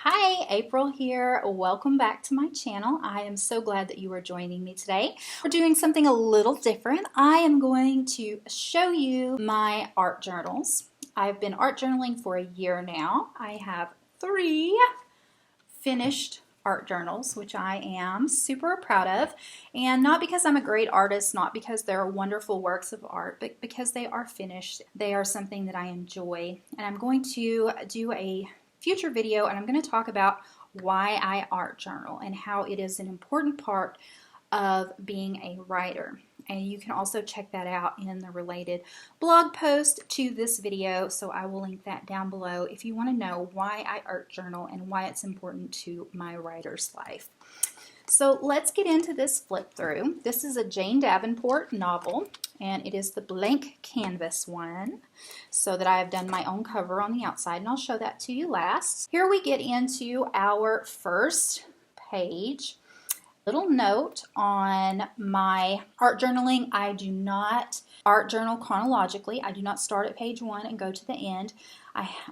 Hi, April here. Welcome back to my channel. I am so glad that you are joining me today. We're doing something a little different. I am going to show you my art journals. I've been art journaling for a year now. I have 3 finished art journals, which I am super proud of, and not because I'm a great artist, not because they're wonderful works of art, but because they are finished. They are something that I enjoy, and I'm going to do a future video and I'm going to talk about why I art journal and how it is an important part of being a writer. And you can also check that out in the related blog post to this video, so I will link that down below if you want to know why I art journal and why it's important to my writer's life. So let's get into this flip through. This is a Jane Davenport novel, and it is the blank canvas one, so that I have done my own cover on the outside, and I'll show that to you last. Here we get into our first page. Little note on my art journaling: I do not art journal chronologically. I do not start at page 1 and go to the end.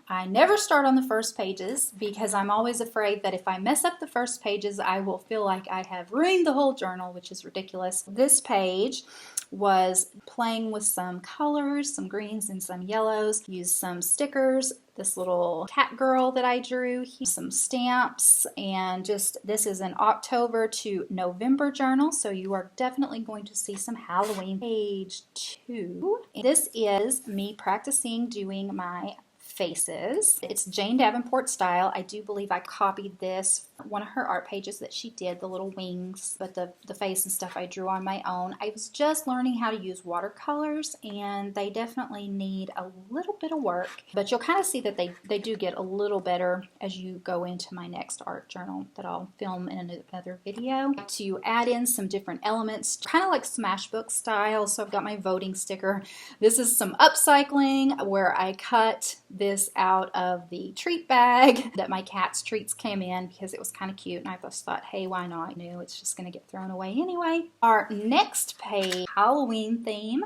I never start on the first pages because I'm always afraid that if I mess up the first pages, I will feel like I have ruined the whole journal, which is ridiculous. This page was playing with some colors, some greens and some yellows. Used some stickers, this little cat girl that I drew, some stamps, and just this is an October to November journal, so you are definitely going to see some Halloween. Page 2. This is me practicing doing my faces. It's Jane Davenport style. I do believe I copied this from one of her art pages that she did, the little wings, but the face and stuff I drew on my own. I was just learning how to use watercolors, and they definitely need a little bit of work, but you'll kind of see that they do get a little better as you go into my next art journal that I'll film in another video. To add in some different elements, kind of like Smashbook style, so I've got my voting sticker. This is some upcycling where I cut this out of the treat bag that my cat's treats came in because it was kind of cute, and I just thought, hey, why not? I knew it's just going to get thrown away anyway. Our next page, Halloween theme,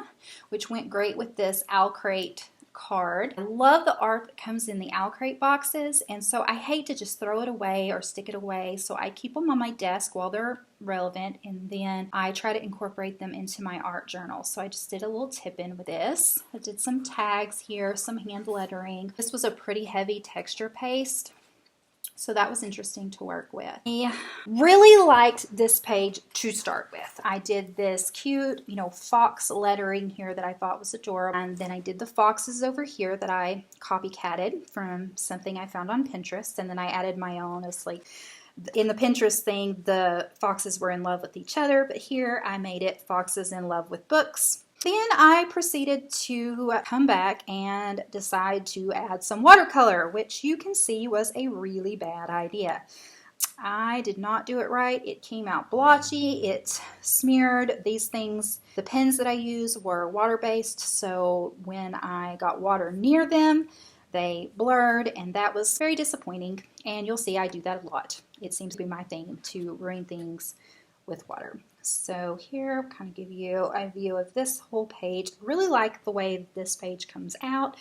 which went great with this Owl Crate card. I love the art that comes in the Owl Crate boxes, and so I hate to just throw it away or stick it away, so I keep them on my desk while they're relevant, and then I try to incorporate them into my art journal. So I just did a little tip in with this. I did some tags here, some hand lettering. This was a pretty heavy texture paste, so that was interesting to work with. I really liked this page to start with. I did this cute, fox lettering here that I thought was adorable, and then I did the foxes over here that I copycatted from something I found on Pinterest, and then I added my own. It's like, in the Pinterest thing, the foxes were in love with each other, but here I made it foxes in love with books. Then I proceeded to come back and decide to add some watercolor, which you can see was a really bad idea. I did not do it right. It came out blotchy, it smeared. These things, the pens that I use were water-based, so when I got water near them, they blurred, and that was very disappointing. And you'll see I do that a lot. It seems to be my thing to ruin things with water. So here, kind of give you a view of this whole page. Really like the way this page comes out.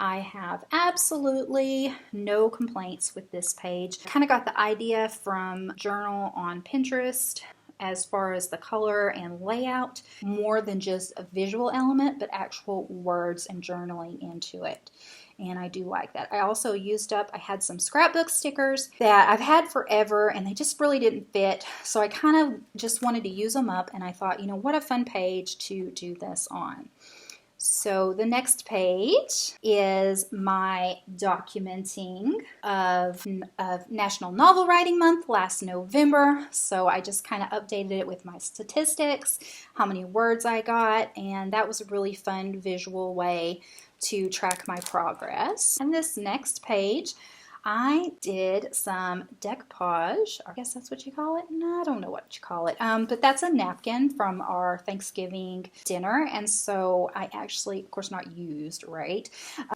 I have absolutely no complaints with this page. Kind of got the idea from Journal on Pinterest as far as the color and layout, more than just a visual element, but actual words and journaling into it. And I do like that. I also I had some scrapbook stickers that I've had forever, and they just really didn't fit. So I kind of just wanted to use them up, and I thought, what a fun page to do this on. So the next page is my documenting of National Novel Writing Month last November. So I just kind of updated it with my statistics, how many words I got, and that was a really fun visual way to track my progress. And this next page, I did some decoupage. I guess that's what you call it. No, I don't know what you call it. But that's a napkin from our Thanksgiving dinner. And so I actually, of course, not used, right?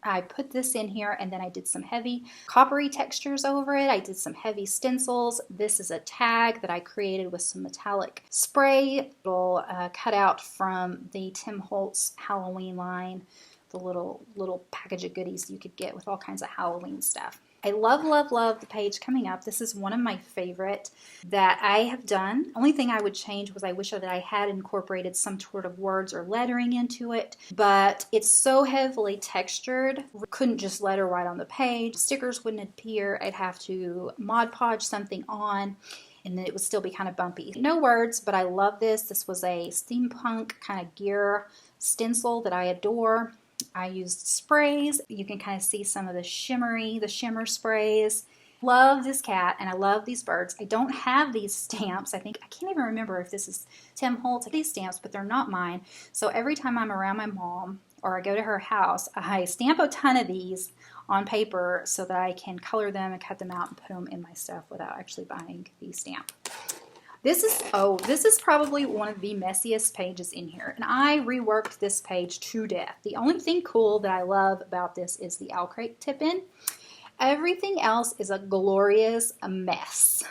I put this in here, and then I did some heavy coppery textures over it. I did some heavy stencils. This is a tag that I created with some metallic spray. Little cut out from the Tim Holtz Halloween line. The little package of goodies you could get with all kinds of Halloween stuff. I love, love, love the page coming up. This is one of my favorite that I have done. Only thing I would change was I wish that I had incorporated some sort of words or lettering into it, but it's so heavily textured, couldn't just letter right on the page. Stickers wouldn't appear. I'd have to Mod Podge something on, and then it would still be kind of bumpy. No words, but I love this. This was a steampunk kind of gear stencil that I adore. I used sprays. You can kind of see some of the shimmer sprays. Love this cat and I love these birds. I don't have these stamps. I can't even remember if this is Tim Holtz. These stamps, but they're not mine. So every time I'm around my mom or I go to her house, I stamp a ton of these on paper so that I can color them and cut them out and put them in my stuff without actually buying the stamp. This is probably one of the messiest pages in here, and I reworked this page to death. The only thing cool that I love about this is the owl crate tip-in. Everything else is a glorious mess.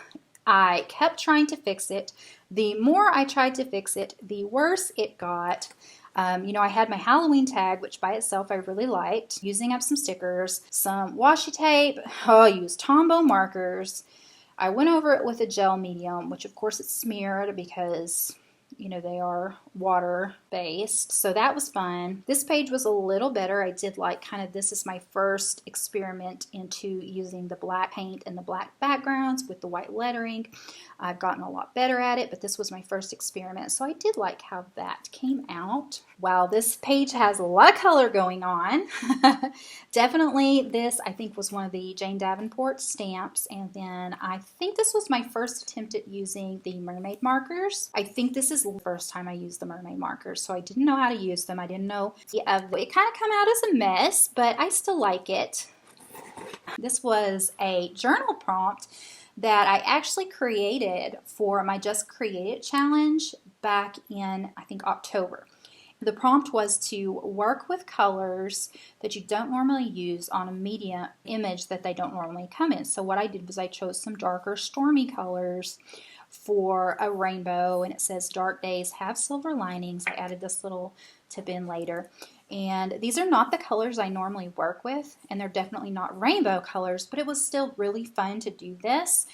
I kept trying to fix it. The more I tried to fix it, the worse it got. I had my Halloween tag, which by itself I really liked, using up some stickers, some washi tape. I used Tombow markers. I went over it with a gel medium, which of course it's smeared because, they are water-based. So that was fun. This page was a little better. I did like this is my first experiment into using the black paint and the black backgrounds with the white lettering. I've gotten a lot better at it, but this was my first experiment. So I did like how that came out. Wow, this page has a lot of color going on. Definitely this, I think, was one of the Jane Davenport stamps. And then I think this was my first attempt at using the Mermaid markers. I think this is the first time I used the Mermaid markers, so I didn't know how to use them. I didn't know. It kind of come out as a mess, but I still like it. This was a journal prompt that I actually created for my Just Create It challenge back in, I think, October. The prompt was to work with colors that you don't normally use on a media image that they don't normally come in. So what I did was I chose some darker stormy colors for a rainbow, and it says dark days have silver linings. I added this little tip in later. And these are not the colors I normally work with, and they're definitely not rainbow colors, but it was still really fun to do this.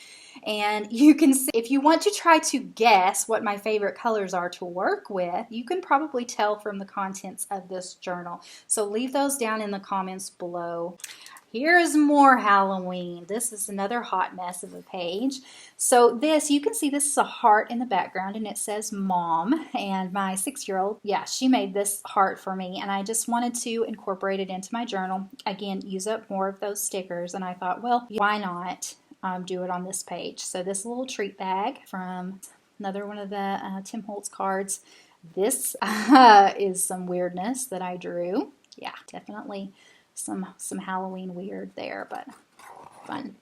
And you can see, if you want to try to guess what my favorite colors are to work with, you can probably tell from the contents of this journal. So leave those down in the comments below. Here's more Halloween. This is another hot mess of a page. So this, you can see this is a heart in the background and it says Mom. And my 6-year-old, she made this heart for me and I just wanted to incorporate it into my journal. Again, use up more of those stickers, and I thought, well, why not do it on this page? So this little treat bag from another one of the Tim Holtz cards. This is some weirdness that I drew. Yeah, definitely some Halloween weird there, but fun.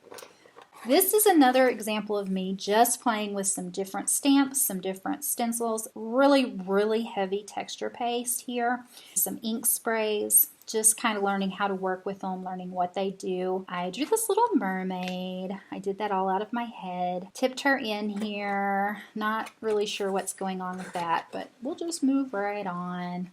This is another example of me just playing with some different stamps, some different stencils, really, really heavy texture paste here, some ink sprays, just kind of learning how to work with them, learning what they do. I drew this little mermaid. I did that all out of my head. Tipped her in here. Not really sure what's going on with that, but we'll just move right on.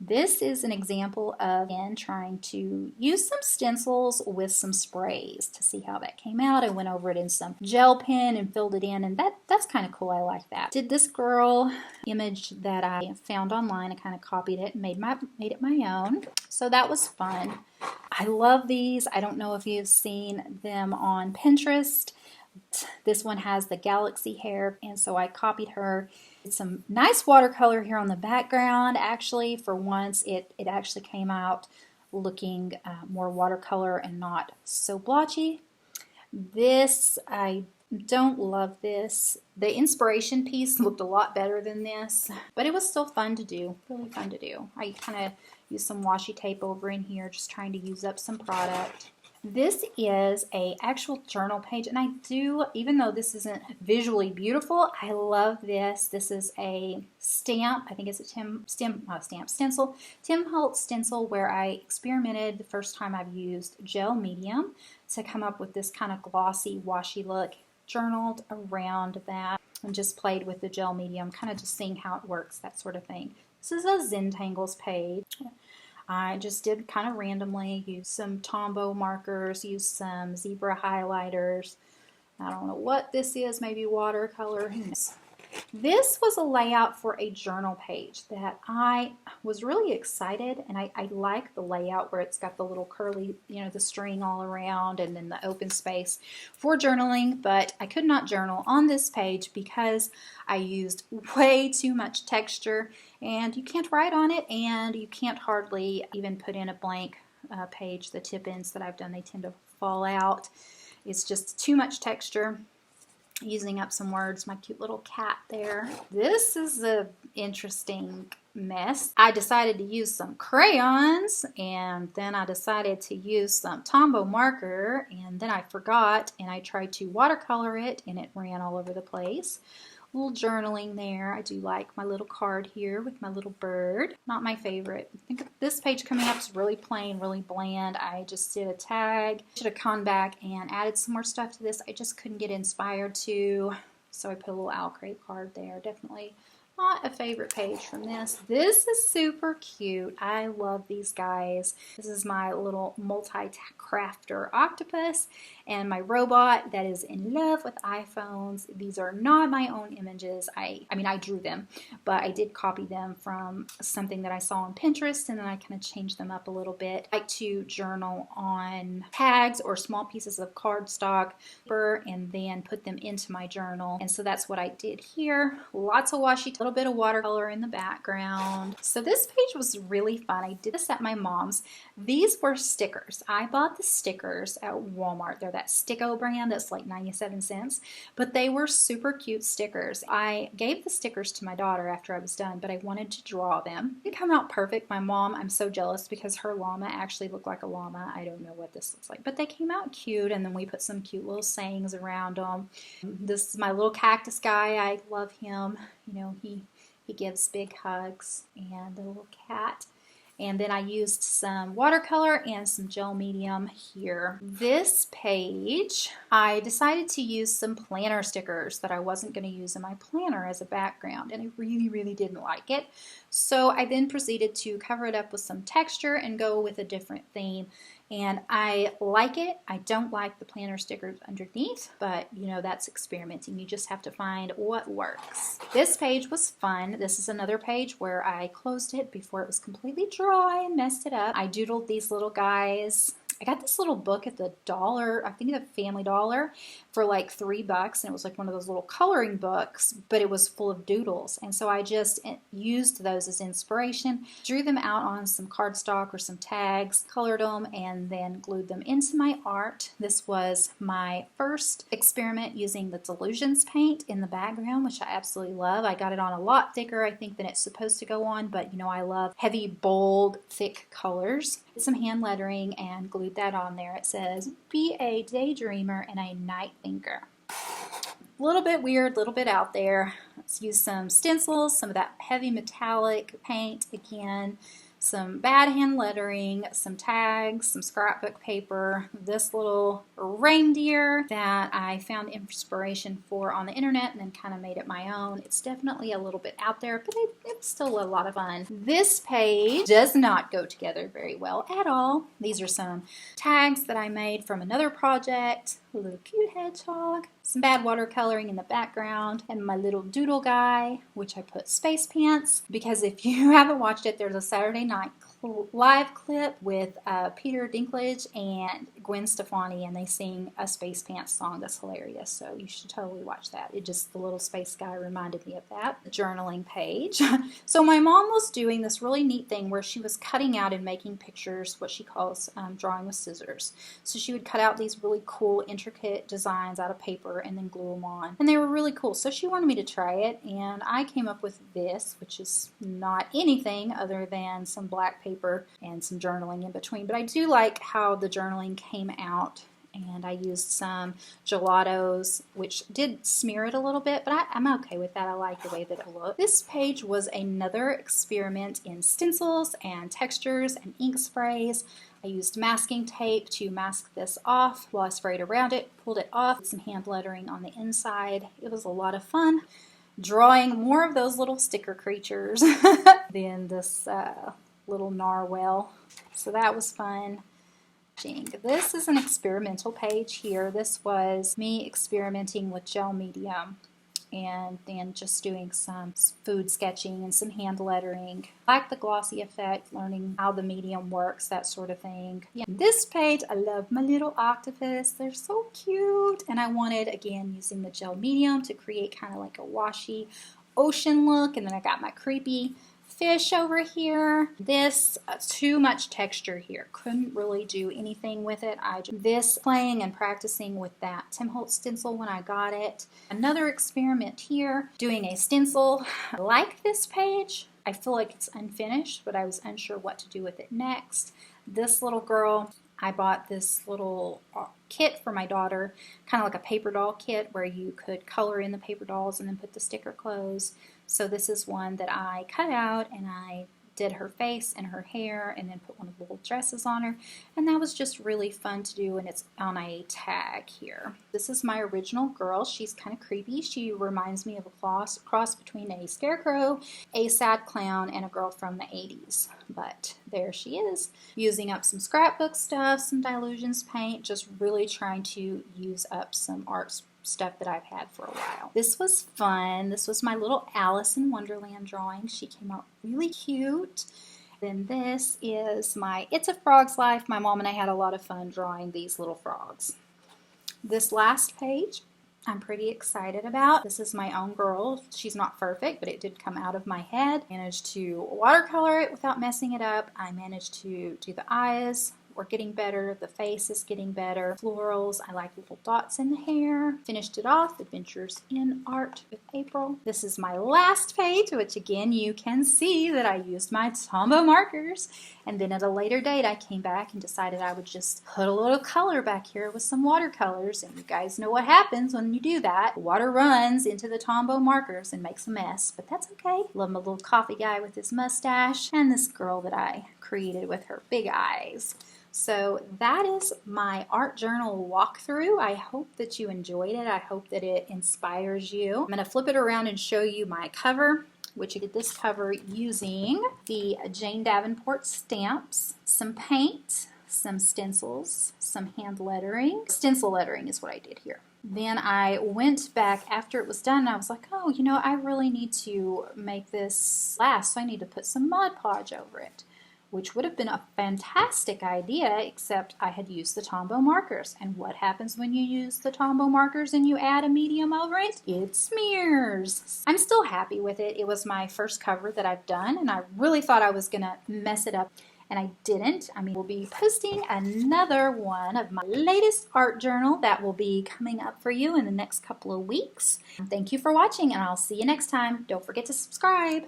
This is an example of, again, trying to use some stencils with some sprays to see how that came out. I went over it in some gel pen and filled it in, and that's kind of cool. I like that. Did this girl image that I found online. I kind of copied it and made it my own. So that was fun. I love these. I don't know if you've seen them on Pinterest. This one has the galaxy hair, and so I copied her. Some nice watercolor here on the background. Actually, for once, it actually came out looking more watercolor and not so blotchy. This, I don't love this. The inspiration piece looked a lot better than this, but it was still fun to do, really fun to do. I kind of used some washi tape over in here, just trying to use up some product. This is a actual journal page, and I do, even though this isn't visually beautiful, I love this. This is a stamp. I think it's a stencil. Tim Holtz stencil, where I experimented the first time I've used gel medium to come up with this kind of glossy, washy look. Journaled around that and just played with the gel medium, kind of just seeing how it works, that sort of thing. This is a Zentangles page. I just did kind of randomly, use some Tombow markers, use some zebra highlighters. I don't know what this is, maybe watercolor, who knows. This was a layout for a journal page that I was really excited, and I like the layout where it's got the little curly, the string all around and then the open space for journaling, but I could not journal on this page because I used way too much texture, and you can't write on it, and you can't hardly even put in a blank page. The tip-ins that I've done, they tend to fall out. It's just too much texture. Using up some words, my cute little cat there. This is an interesting mess. I decided to use some crayons, and then I decided to use some Tombow marker, and then I forgot, and I tried to watercolor it, and it ran all over the place. A little journaling there. I do like my little card here with my little bird. Not my favorite. I think this page coming up is really plain, really bland. I just did a tag. Should have gone back and added some more stuff to this. I just couldn't get inspired to, so I put a little owl crate card there. Definitely not a favorite page from this. This is super cute. I love these guys. This is my little multi-crafter octopus and my robot that is in love with iPhones. These are not my own images. I mean, I drew them, but I did copy them from something that I saw on Pinterest, and then I kind of changed them up a little bit. I like to journal on tags or small pieces of cardstock and then put them into my journal. And so that's what I did here. Lots of washi, a little bit of watercolor in the background. So this page was really fun. I did this at my mom's. These were stickers. I bought the stickers at Walmart. They're that Sticko brand that's like 97 cents, but they were super cute stickers. I gave the stickers to my daughter after I was done, but I wanted to draw them. They come out perfect. My mom, I'm so jealous because her llama actually looked like a llama. I don't know what this looks like, but they came out cute, and then we put some cute little sayings around them. This is my little cactus guy. I love him. He gives big hugs, and the little cat. And then I used some watercolor and some gel medium here. This page, I decided to use some planner stickers that I wasn't going to use in my planner as a background, and I really, really didn't like it. So I then proceeded to cover it up with some texture and go with a different theme. And I like it. I don't like the planner stickers underneath, but that's experimenting. You just have to find what works. This page was fun. This is another page where I closed it before it was completely dry and messed it up. I doodled these little guys. I got this little book at the dollar, I think the Family Dollar, for like $3, and it was like one of those little coloring books, but it was full of doodles. And so I just used those as inspiration, drew them out on some cardstock or some tags, colored them, and then glued them into my art. This was my first experiment using the Delusions paint in the background, which I absolutely love. I got it on a lot thicker, I think, than it's supposed to go on, but I love heavy, bold, thick colors. Did some hand lettering and glued that on there. It says, "Be a daydreamer and a night thinker." A little bit weird, a little bit out there. Let's use some stencils, some of that heavy metallic paint again, some bad hand lettering, some tags, some scrapbook paper, this little reindeer that I found inspiration for on the internet and then kind of made it my own. It's definitely a little bit out there, but it's still a lot of fun. This page does not go together very well at all. These are some tags that I made from another project. A little cute hedgehog, some bad watercoloring in the background, and my little doodle guy, which I put space pants, because if you haven't watched it, there's a Saturday night live clip with Peter Dinklage and Gwen Stefani, and they sing a Space Pants song that's hilarious, so you should totally watch that. The little space guy reminded me of that. The journaling page. So my mom was doing this really neat thing where she was cutting out and making pictures, what she calls drawing with scissors. So she would cut out these really cool, intricate designs out of paper and then glue them on, and they were really cool. So she wanted me to try it, and I came up with this, which is not anything other than some black paper and some journaling in between, but I do like how the journaling came out, and I used some gelatos, which did smear it a little bit, but I'm okay with that. I like the way that it looked. This page was another experiment in stencils and textures and ink sprays. I used masking tape to mask this off while I sprayed around it, pulled it off, with some hand lettering on the inside. It was a lot of fun drawing more of those little sticker creatures. Then this little narwhal. So that was fun. This is an experimental page here. This was me experimenting with gel medium and then just doing some food sketching and some hand lettering. I like the glossy effect, learning how the medium works, that sort of thing. Yeah. This page, I love my little octopus. They're so cute. And I wanted, again, using the gel medium to create kind of like a washy ocean look. And then I got my creepy fish over here. This too much texture here. Couldn't really do anything with it. This playing and practicing with that Tim Holtz stencil when I got it. Another experiment here, doing a stencil. I like this page. I feel like it's unfinished, but I was unsure what to do with it next. This little girl, I bought this little kit for my daughter, kind of like a paper doll kit where you could color in the paper dolls and then put the sticker clothes. So this is one that I cut out and I did her face and her hair and then put one of the little dresses on her, and that was just really fun to do, and it's on a tag here. This is my original girl. She's kind of creepy. She reminds me of a cross between a scarecrow, a sad clown, and a girl from the 80s, but there she is. Using up some scrapbook stuff, some Dilutions paint, just really trying to use up some art stuff that I've had for a while. This was fun. This was my little Alice in Wonderland drawing. She came out really cute. Then this is my It's a Frog's Life. My mom and I had a lot of fun drawing these little frogs. This last page I'm pretty excited about. This is my own girl. She's not perfect, but it did come out of my head. Managed to watercolor it without messing it up. I managed to do the eyes. We're getting better. The face is getting better. Florals. I like little dots in the hair. Finished it off. Adventures in Art with April. This is my last page, which again you can see that I used my Tombow markers. And then at a later date I came back and decided I would just put a little color back here with some watercolors. And you guys know what happens when you do that. Water runs into the Tombow markers and makes a mess. But that's okay. Love my little coffee guy with his mustache. And this girl that I created with her big eyes. So that is my art journal walkthrough. I hope that you enjoyed it. I hope that it inspires you. I'm going to flip it around and show you my cover, which I did this cover using the Jane Davenport stamps, some paint, some stencils, some hand lettering. Stencil lettering is what I did here. Then I went back after it was done and I was like, oh, you know, I really need to make this last, so I need to put some Mod Podge over it, which would have been a fantastic idea, except I had used the Tombow markers. And what happens when you use the Tombow markers and you add a medium over it? It smears. I'm still happy with it. It was my first cover that I've done, and I really thought I was going to mess it up, and I didn't. We'll be posting another one of my latest art journal that will be coming up for you in the next couple of weeks. Thank you for watching, and I'll see you next time. Don't forget to subscribe.